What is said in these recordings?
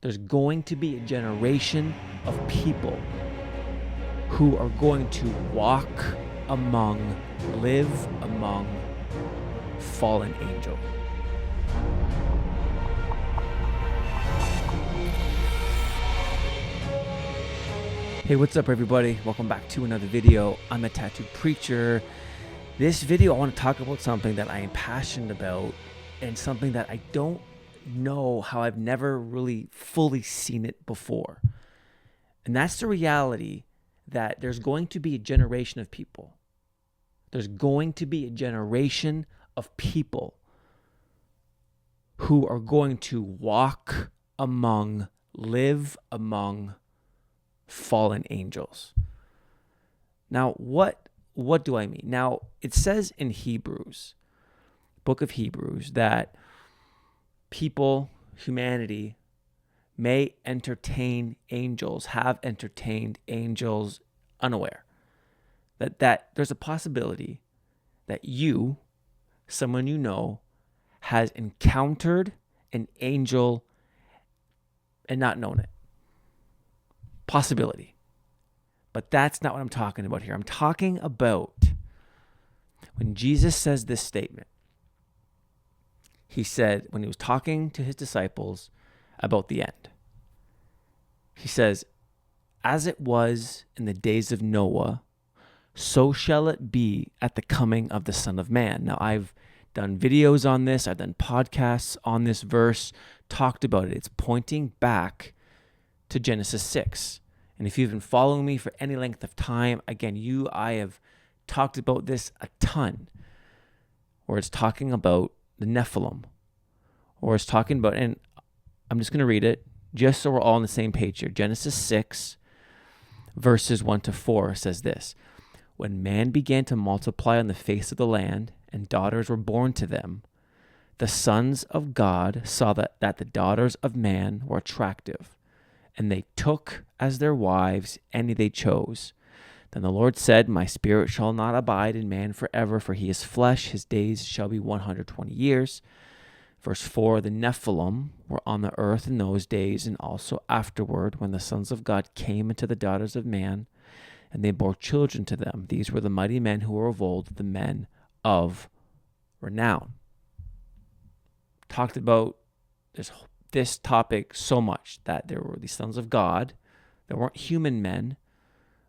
There's going to be a generation of people who are going to live among fallen angels. Hey, what's up everybody? Welcome back to another video. I'm a tattooed preacher. This video, I want to talk about something that I am passionate about and something that I don't know how I've never really fully seen it before. And that's the reality that there's going to be a generation of people. There's going to be a generation of people who are going to live among fallen angels. Now, what do I mean? Now, it says in Hebrews, book of Hebrews, that humanity may entertain angels, have entertained angels unaware. That there's a possibility that someone you know, has encountered an angel and not known it. Possibility. But that's not what I'm talking about here. I'm talking about when Jesus says this statement. He said, when he was talking to his disciples about the end, he says, as it was in the days of Noah, so shall it be at the coming of the Son of Man. Now, I've done videos on this. I've done podcasts on this verse, talked about it. It's pointing back to Genesis 6. And if you've been following me for any length of time, again, I have talked about this a ton, where it's talking about the Nephilim, or it's talking about, and I'm just going to read it just so we're all on the same page here. Genesis 6, verses 1-4 says this: when man began to multiply on the face of the land, and daughters were born to them, the sons of God saw that the daughters of man were attractive, and they took as their wives any they chose. Then the Lord said, my spirit shall not abide in man forever, for he is flesh. His days shall be 120 years. Verse 4, the Nephilim were on the earth in those days, and also afterward, when the sons of God came into the daughters of man, and they bore children to them. These were the mighty men who were of old, the men of renown. Talked about this topic so much, that there were these sons of God. They weren't human men.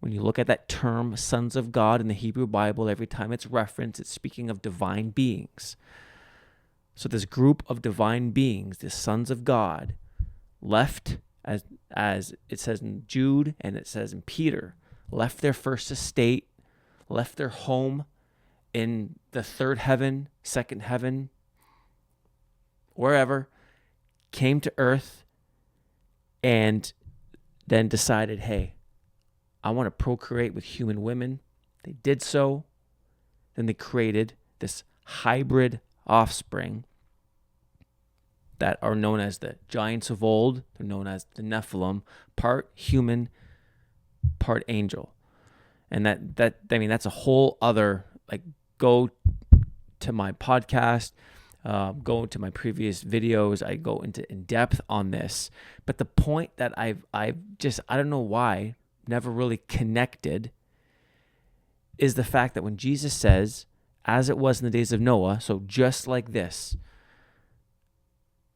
When you look at that term, sons of God, in the Hebrew Bible, every time it's referenced, it's speaking of divine beings. So this group of divine beings, the sons of God, left, as it says in Jude and it says in Peter, left their first estate, left their home in the third heaven, second heaven, wherever, came to earth, and then decided, hey, I want to procreate with human women. They did so. Then they created this hybrid offspring that are known as the giants of old. They're known as the Nephilim, part human, part angel. And that's a whole other, go to my podcast, go to my previous videos. I go into in depth on this. But the point that I've just, I don't know why, never really connected, is the fact that when Jesus says, as it was in the days of Noah, so just like this,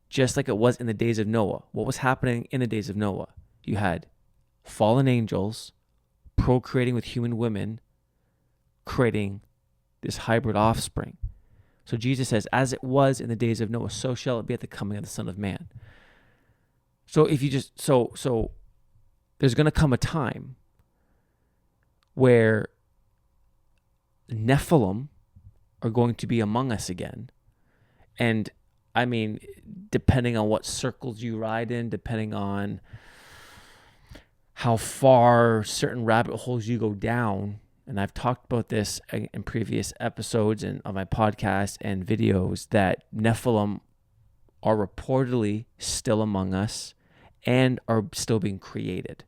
just like it was in the days of Noah, what was happening in the days of Noah? You had fallen angels procreating with human women, creating this hybrid offspring. So Jesus says, as it was in the days of Noah, so shall it be at the coming of the Son of Man. So if you just, so there's going to come a time where Nephilim are going to be among us again. And I mean, depending on what circles you ride in, depending on how far certain rabbit holes you go down, and I've talked about this in previous episodes and on my podcast and videos, that Nephilim are reportedly still among us and are still being created.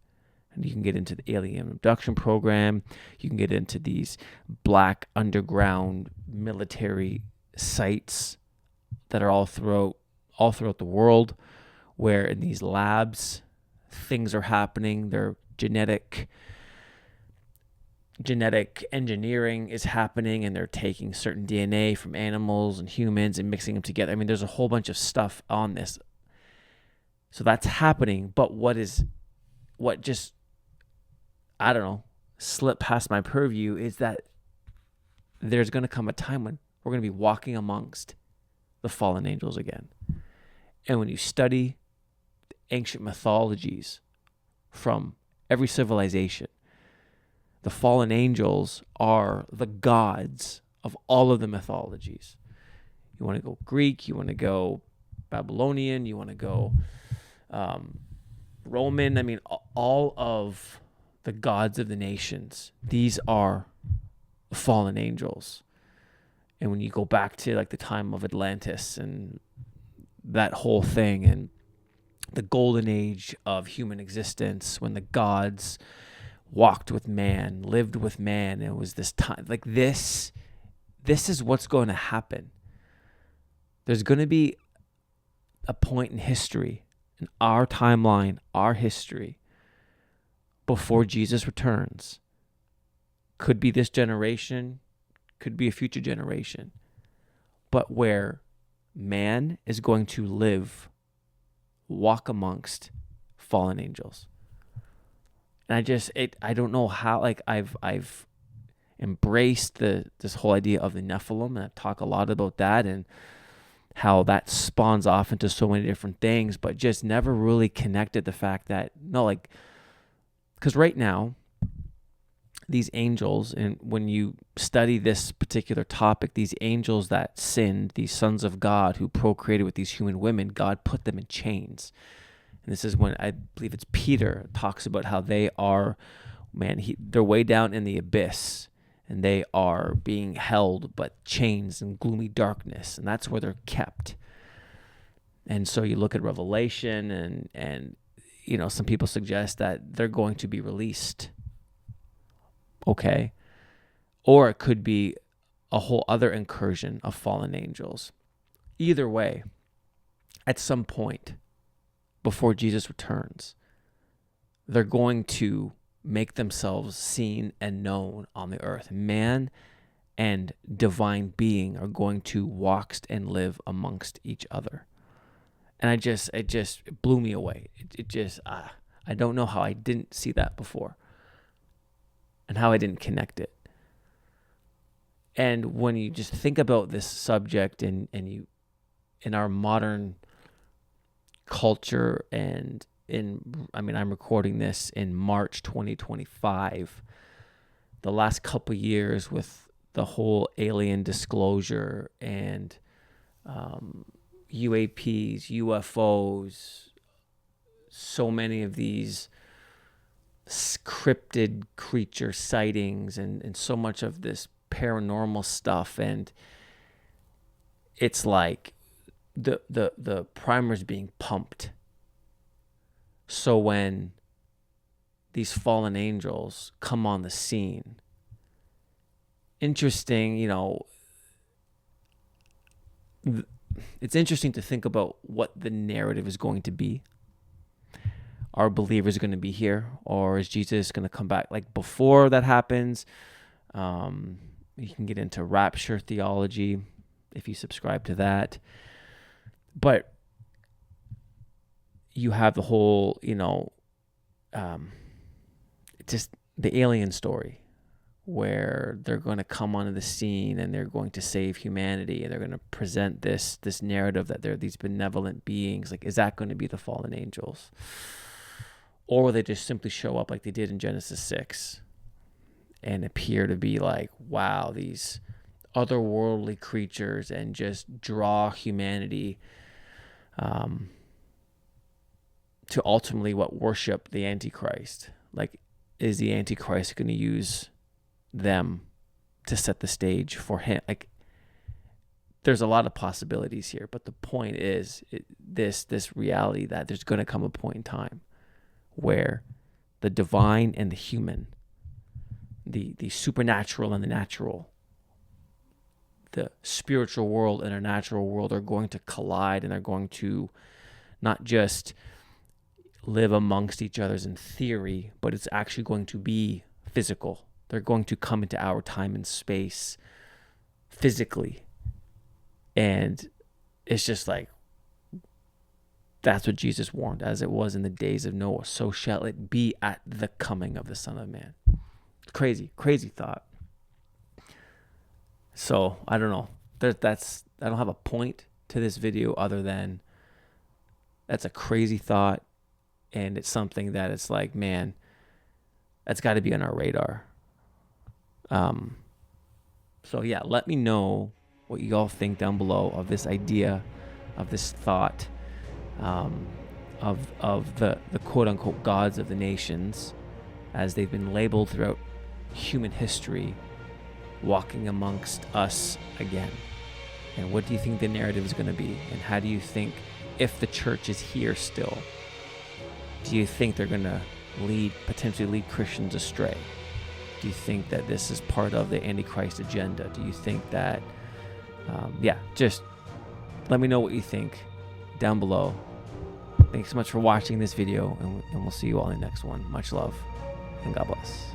And you can get into the alien abduction program. You can get into these black underground military sites that are all throughout the world, where in these labs, things are happening. Their genetic engineering is happening, and they're taking certain DNA from animals and humans and mixing them together. I mean, there's a whole bunch of stuff on this. So that's happening. But what just, I don't know, slipped past my purview is that there's going to come a time when we're going to be walking amongst the fallen angels again. And when you study ancient mythologies from every civilization, the fallen angels are the gods of all of the mythologies. You want to go Greek, you want to go Babylonian, you want to go Roman. I mean, all of the gods of the nations, these are fallen angels. And when you go back to like the time of Atlantis and that whole thing, and the golden age of human existence, when the gods walked with man, lived with man, it was this time like this is what's going to happen. There's going to be a point in history, in our timeline, our history, before Jesus returns. Could be this generation, could be a future generation, but where man is going to walk amongst fallen angels. And I don't know how, like I've embraced this whole idea of the Nephilim, and I've talked a lot about that and how that spawns off into so many different things, but just never really connected the fact that, no, like, because right now, these angels, and when you study this particular topic, these angels that sinned, these sons of God who procreated with these human women, God put them in chains. And this is when I believe it's Peter talks about how they are, they're way down in the abyss, and they are being held but chains in gloomy darkness, and that's where they're kept. And so you look at Revelation, and you know, some people suggest that they're going to be released. Okay. Or it could be a whole other incursion of fallen angels. Either way, at some point before Jesus returns, they're going to make themselves seen and known on the earth. Man and divine being are going to walk and live amongst each other. And it just blew me away. I don't know how I didn't see that before, and how I didn't connect it. And when you just think about this subject, and you, in our modern culture, and I'm recording this in March 2025, the last couple years with the whole alien disclosure and UAPs, UFOs, so many of these cryptid creature sightings, and so much of this paranormal stuff, and it's like the primer's being pumped. So when these fallen angels come on the scene, interesting, you know, it's interesting to think about what the narrative is going to be. Are believers going to be here, or is Jesus going to come back? Like, before that happens, you can get into rapture theology if you subscribe to that. But you have the whole, you know, just the alien story, where they're going to come onto the scene and they're going to save humanity, and they're going to present this narrative that they're these benevolent beings. Like, is that going to be the fallen angels? Or will they just simply show up like they did in Genesis 6 and appear to be like, wow, these otherworldly creatures, and just draw humanity to ultimately worship the Antichrist? Like, is the Antichrist going to use them to set the stage for him? Like, there's a lot of possibilities here, but the point is this reality that there's going to come a point in time where the divine and the human, the supernatural and the natural, the spiritual world and our natural world are going to collide, and they're going to not just live amongst each other's in theory, but it's actually going to be physical. They're going to come into our time and space physically. And it's just like, that's what Jesus warned. As it was in the days of Noah, so shall it be at the coming of the Son of Man. Crazy, crazy thought. So I don't know. I don't have a point to this video other than that's a crazy thought. And it's something that it's like, man, that's got to be on our radar. So yeah, let me know what you all think down below of this idea, of this thought, of the quote unquote gods of the nations, as they've been labeled throughout human history, walking amongst us again. And what do you think the narrative is going to be? And how do you think, if the church is here still, do you think they're going to potentially lead Christians astray? Do you think that this is part of the Antichrist agenda? Do you think that, just let me know what you think down below. Thanks so much for watching this video, and we'll see you all in the next one. Much love, and God bless.